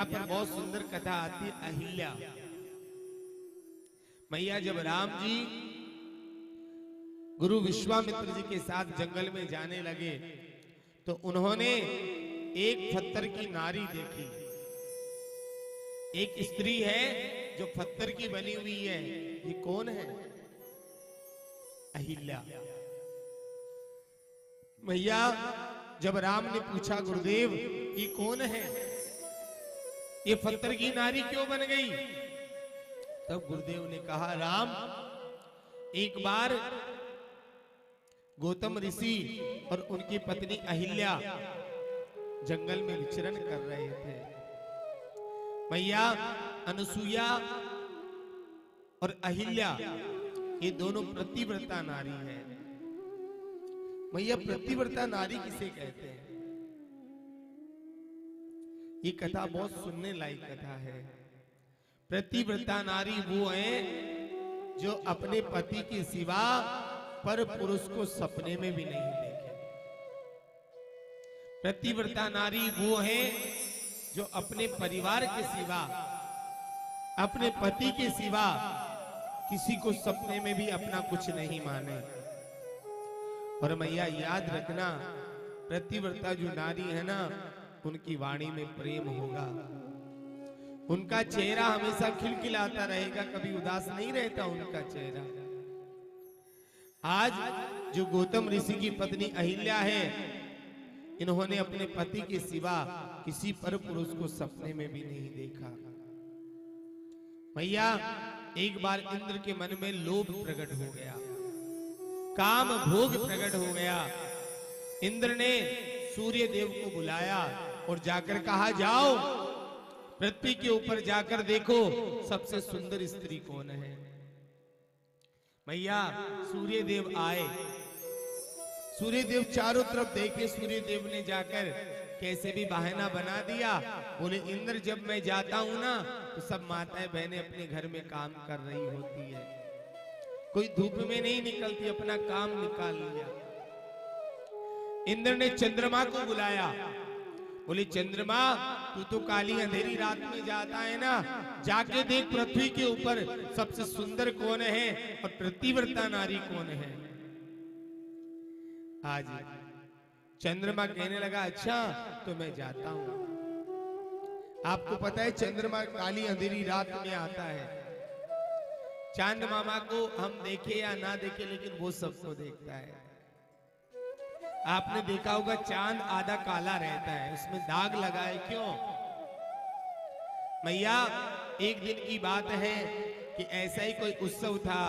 यहाँ पर बहुत सुंदर कथा आती है अहिल्या मैया। जब राम जी गुरु विश्वामित्र जी के साथ जंगल में जाने लगे तो उन्होंने एक पत्थर की नारी देखी। एक स्त्री है जो पत्थर की बनी हुई है। ये कौन है? अहिल्या मैया। जब राम ने पूछा गुरुदेव ये कौन है, ये पत्थर की नारी क्यों बन गई, तब गुरुदेव ने कहा राम, एक बार गौतम ऋषि और उनकी पत्नी अहिल्या जंगल में विचरण कर रहे थे। मैया अनुसुईया और अहिल्या ये दोनों प्रतिव्रता नारी हैं। मैया प्रतिव्रता नारी किसे कहते हैं? ये कथा बहुत सुनने लायक कथा है। प्रतिव्रता नारी वो है जो अपने पति के सिवा पर पुरुष को सपने में भी नहीं देखे। प्रतिव्रता नारी वो है जो अपने परिवार के सिवा, अपने पति के सिवा किसी को सपने में भी अपना कुछ नहीं माने। और मैया याद रखना, प्रतिव्रता जो नारी है ना, उनकी वाणी में प्रेम होगा, उनका चेहरा हमेशा खिलखिलाता रहेगा, कभी उदास नहीं रहता उनका चेहरा। आज जो गौतम ऋषि की पत्नी अहिल्या है, इन्होंने अपने पति के सिवा किसी पर पुरुष को सपने में भी नहीं देखा। मैया एक बार इंद्र के मन में लोभ प्रकट हो गया, काम भोग प्रकट हो गया। इंद्र ने सूर्य देव को बुलाया और जाकर कहा जाओ पृथ्वी के ऊपर जाकर देखो सबसे सुंदर स्त्री कौन है। मैया सूर्य देव आए, सूर्य देव चारों तरफ देखे। सूर्य देव ने जाकर कैसे भी बहाना बना दिया, बोले इंद्र जब मैं जाता हूं ना तो सब माताएं बहनें अपने घर में काम कर रही होती है, कोई धूप में नहीं निकलती, अपना काम निकाल लिया। इंद्र ने चंद्रमा को बुलाया, बोले चंद्रमा तू तो काली अंधेरी रात में जाता है ना, जाके देख पृथ्वी के ऊपर सबसे सुंदर कौन है और प्रतिव्रता नारी कौन है। आज चंद्रमा कहने लगा अच्छा तो मैं जाता हूं। आपको पता है चंद्रमा काली अंधेरी रात में आता है। चांद मामा को हम देखे या ना देखे, लेकिन वो सबको देखता है। आपने देखा होगा चांद आधा काला रहता है, उसमें दाग लगा है, क्यों? मैया एक दिन की बात है कि ऐसा ही कोई उत्सव था,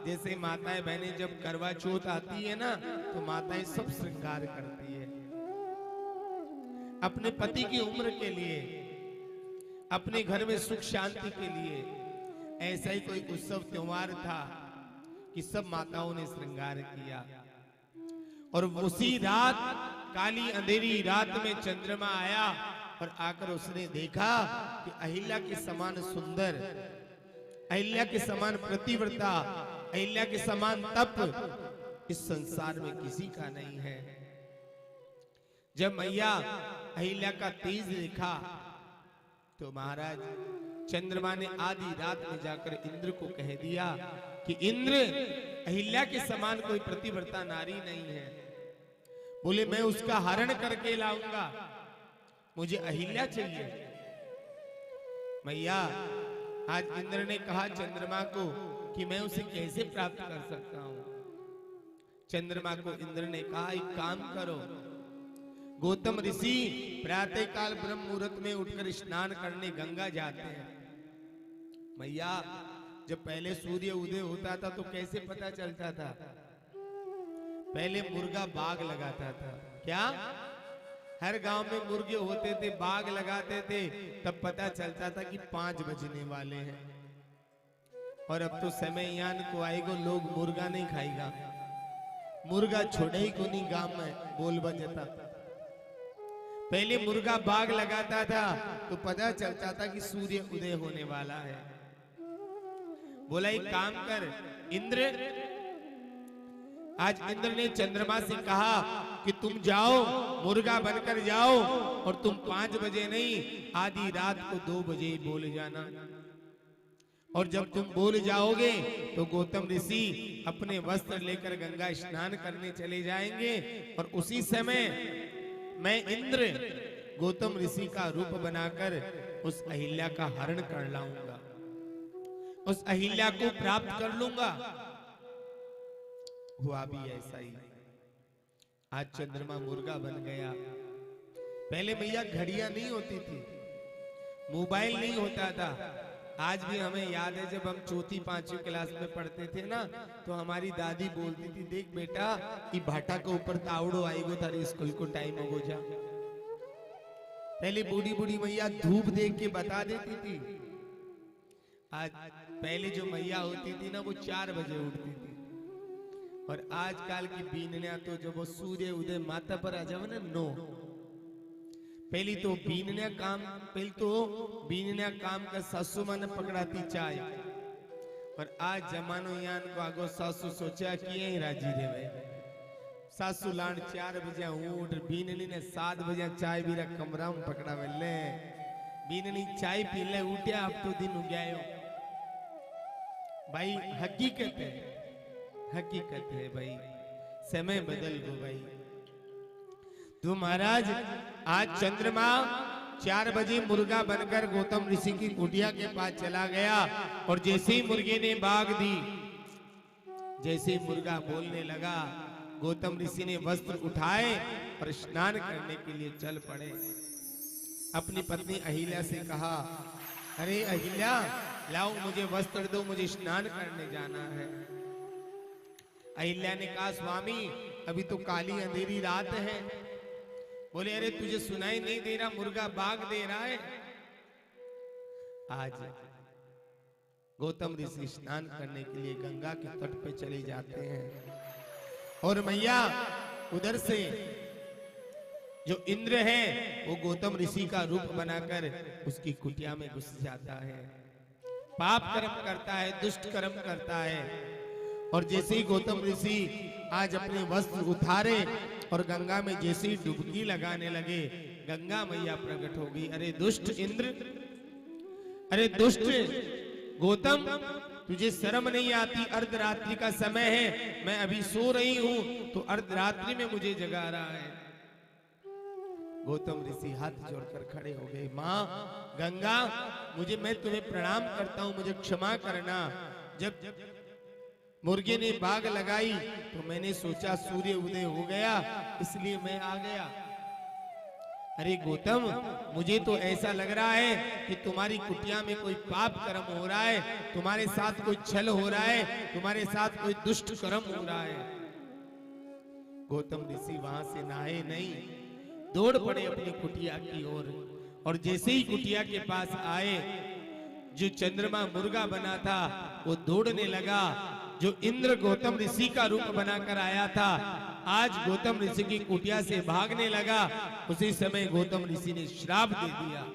जैसे माताएं बहनें जब करवा चौथ आती है ना तो माताएं सब श्रृंगार करती है अपने पति की उम्र के लिए, अपने घर में सुख शांति के लिए। ऐसा ही कोई उत्सव त्योहार था कि सब माताओं ने श्रृंगार किया। और उसी रात काली अंधेरी रात में चंद्रमा आया और आकर उसने देखा कि अहिल्या के समान सुंदर, अहिल्या के समान प्रतिव्रता, अहिल्या के समान तप इस संसार में किसी का नहीं है। जब मैया अहिल्या का तेज देखा तो महाराज चंद्रमा ने आधी रात में जाकर इंद्र को कह दिया कि इंद्र अहिल्या के समान कोई प्रतिव्रता नारी नहीं है। बोले मैं उसका हरण करके लाऊंगा, मुझे अहिल्या चाहिए। मैया आज इंद्र ने कहा चंद्रमा को कि मैं उसे कैसे प्राप्त कर सकता हूं। चंद्रमा को इंद्र ने कहा एक काम करो, गौतम ऋषि प्रातः काल ब्रह्म मुहूर्त में उठकर स्नान करने गंगा जाते हैं। मैया जब पहले सूर्य उदय होता था तो कैसे पता चलता था? पहले मुर्गा बाग लगाता था। क्या? हर गांव में मुर्गे होते थे, बाग लगाते थे, तब पता चलता था कि 5 बजने वाले हैं। और अब तो समय यान को आएगा, लोग मुर्गा नहीं खाएगा, मुर्गा छोड़े ही को नहीं गांव में बोल बजता। पहले मुर्गा बाग लगाता था तो पता चलता था कि सूर्य उदय होने वाला है। बोला एक काम कर इंद्र, आज इंद्र ने चंद्रमा से कहा कि तुम जाओ, मुर्गा बनकर जाओ, और तुम 5 बजे नहीं, आधी रात को 2 बजे ही बोल जाना। और जब तुम बोल जाओगे तो गौतम ऋषि अपने वस्त्र लेकर गंगा स्नान करने चले जाएंगे, और उसी समय मैं इंद्र गौतम ऋषि का रूप बनाकर उस अहिल्या का हरण कर लाऊंगा, उस अहिल्या को प्राप्त कर लूंगा। हुआ भी ऐसा ही। आज चंद्रमा मुर्गा बन गया। पहले भैया घड़ियां नहीं होती थी, मोबाइल नहीं होता था। आज भी हमें याद है जब हम चौथी 5वीं क्लास में पढ़ते थे ना, तो हमारी दादी बोलती थी, देख बेटा ये भाटा के ऊपर तावड़ो आएगो, तारे स्कूल को टाइम हो जा। पहले बूढ़ी बूढ़ी मैया धूप देख के बता देती थी। आज पहले जो मैया होती थी ना, वो 4 बजे उठती थी, और आजकल की बीननिया तो जब वो सूर्य उदय माता पर आ जाओ ना 9, पहली तो बीननिया काम का सासू माने पकड़ाती चाय। और आज जमानो यान को आगो सासू सोचा कि यही राजी रहे। सासू लाण 4 बजे उठ, बीननी ने 7 बजे चाय भी रख कमरा में पकड़ा वेले, बीननी चाय पी ले, उठ्या अब तो दिन उग्यायो। भाई हकीकत है भाई, समय बदल गो भाई। तो महाराज आज चंद्रमा 4 बजे मुर्गा बनकर गौतम ऋषि की कुटिया के पास चला गया, और जैसे ही मुर्गे ने बाग दी, जैसे ही मुर्गा बोलने लगा, गौतम ऋषि ने वस्त्र उठाए और स्नान करने के लिए चल पड़े। अपनी पत्नी अहिल्या से कहा, अरे अहिल्या लाओ मुझे वस्त्र दो, मुझे स्नान करने जाना है। अहिल्या ने कहा, स्वामी अभी तो काली अंधेरी रात है। बोले, अरे तुझे सुनाई नहीं दे रहा, मुर्गा बाग दे रहा है। आज गौतम ऋषि स्नान करने के लिए गंगा के तट पे चले जाते हैं, और मैया उधर से जो इंद्र है वो गौतम ऋषि का रूप बनाकर उसकी कुटिया में घुस जाता है, पाप कर्म करता है, दुष्ट कर्म करता है। और जैसे ही गौतम ऋषि आज अपने वस्त्र उतारे और गंगा में जैसे ही डुबकी लगाने लगे, गंगा मैया प्रकट हो गई। अरे दुष्ट इंद्र, अरे दुष्ट गौतम, तुझे शर्म नहीं आती? अर्धरात्रि का समय है, मैं अभी सो रही हूं, तो अर्धरात्रि में मुझे जगा रहा है। गौतम ऋषि हाथ जोड़कर खड़े हो गए, माँ गंगा, मैं तुम्हें प्रणाम करता हूं, मुझे क्षमा करना। जब मुर्गे ने बाग लगाई तो मैंने सोचा सूर्य उदय हो गया, इसलिए मैं आ गया। अरे गौतम, मुझे तो ऐसा लग रहा है कि तुम्हारी कुटिया में कोई पाप कर्म हो रहा है, तुम्हारे साथ कोई छल हो रहा है, तुम्हारे साथ कोई दुष्ट कर्म हो रहा है। गौतम ऋषि वहां से नहाए नहीं, दौड़ पड़े अपनी कुटिया की ओर, और जैसे ही कुटिया के पास आए, जो चंद्रमा मुर्गा बना था वो दौड़ने लगा। जो इंद्र गौतम ऋषि का रूप बनाकर आया था, आज गौतम ऋषि की कुटिया से भागने लगा। उसी समय गौतम ऋषि ने श्राप दे दिया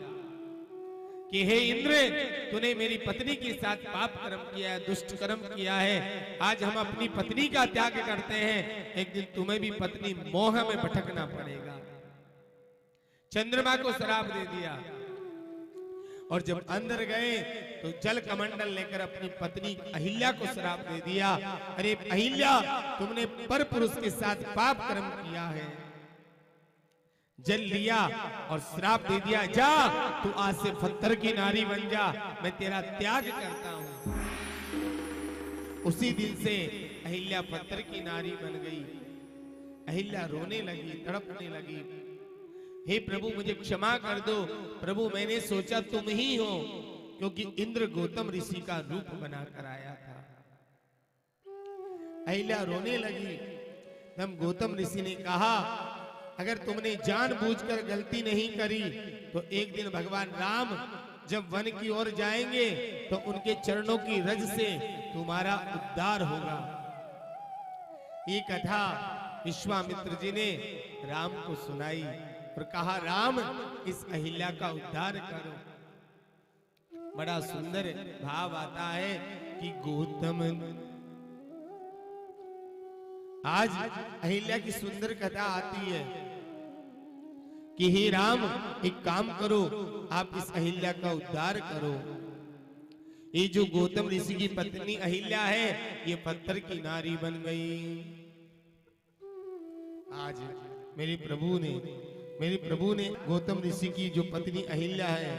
कि हे इंद्र, तूने मेरी पत्नी के साथ पाप कर्म किया है, दुष्ट कर्म किया है। आज हम अपनी पत्नी का त्याग करते हैं, एक दिन तुम्हें भी पत्नी मोह में भटकना पड़ेगा। चंद्रमा को श्राप दे दिया, और जब अंदर गए तो जल कमंडल लेकर अपनी पत्नी अहिल्या को श्राप दे दिया। अरे अहिल्या, तुमने पर पुरुष के साथ पाप कर्म किया है। जल लिया और श्राप दे दिया, जा तू आज से पत्थर की नारी बन जा, मैं तेरा त्याग करता हूं। उसी दिन से अहिल्या पत्थर की नारी बन गई। अहिल्या रोने लगी, तड़पने लगी, हे प्रभु मुझे क्षमा कर दो प्रभु, मैंने सोचा तुम ही हो, क्योंकि इंद्र गौतम ऋषि का रूप बनाकर आया था। अहिल्या रोने लगी। तब गौतम ऋषि ने कहा, अगर तुमने जानबूझकर गलती नहीं करी तो एक दिन भगवान राम जब वन की ओर जाएंगे तो उनके चरणों की रज से तुम्हारा उद्धार होगा। ये कथा विश्वामित्र जी ने राम को सुनाई और कहा, राम इस अहिल्या का उद्धार करो। बड़ा सुंदर भाव आता है कि आज अहिल्या की सुंदर कथा आती है कि हे राम, एक काम करो, आप इस अहिल्या का उद्धार करो। ये जो गौतम ऋषि की पत्नी अहिल्या है, ये पत्थर की नारी बन गई। आज मेरे प्रभु ने गौतम ऋषि की जो पत्नी अहिल्या है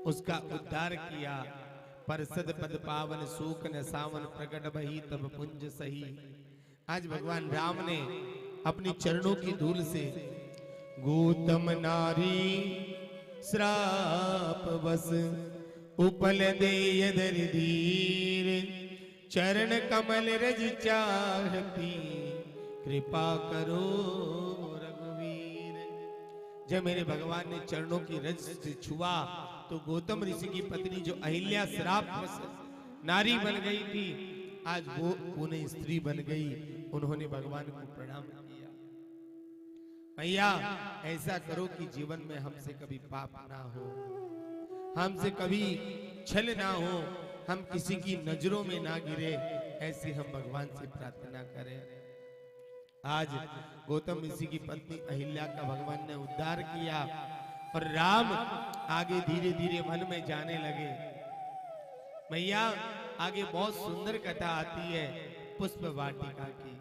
उसका उद्धार किया। परसद पद पावन शोक न सावन प्रकट बही तब पुंज सही। आज भगवान राम ने अपने चरणों की धूल से गौतम नारी श्राप बस उपल दे धीर चरण कमल रज चाहती कृपा करो रघुवीर। जब मेरे भगवान ने चरणों की रज से छुआ तो गौतम ऋषि की पत्नी जो अहिल्या श्राप नारी बन गई थी, आज वो उन्हें स्त्री बन गई। उन्होंने भगवान को प्रणाम किया। भैया, ऐसा करो कि जीवन में हमसे कभी पाप ना हो, हमसे कभी छल ना हो, हम किसी की नजरों में ना गिरे, ऐसी हम भगवान से प्रार्थना करें। आज गौतम ऋषि की पत्नी अहिल्या का भगवान ने उद्धार किया और राम आगे धीरे धीरे वन में जाने लगे। भैया, आगे बहुत सुंदर कथा आती है पुष्प वाटिका की।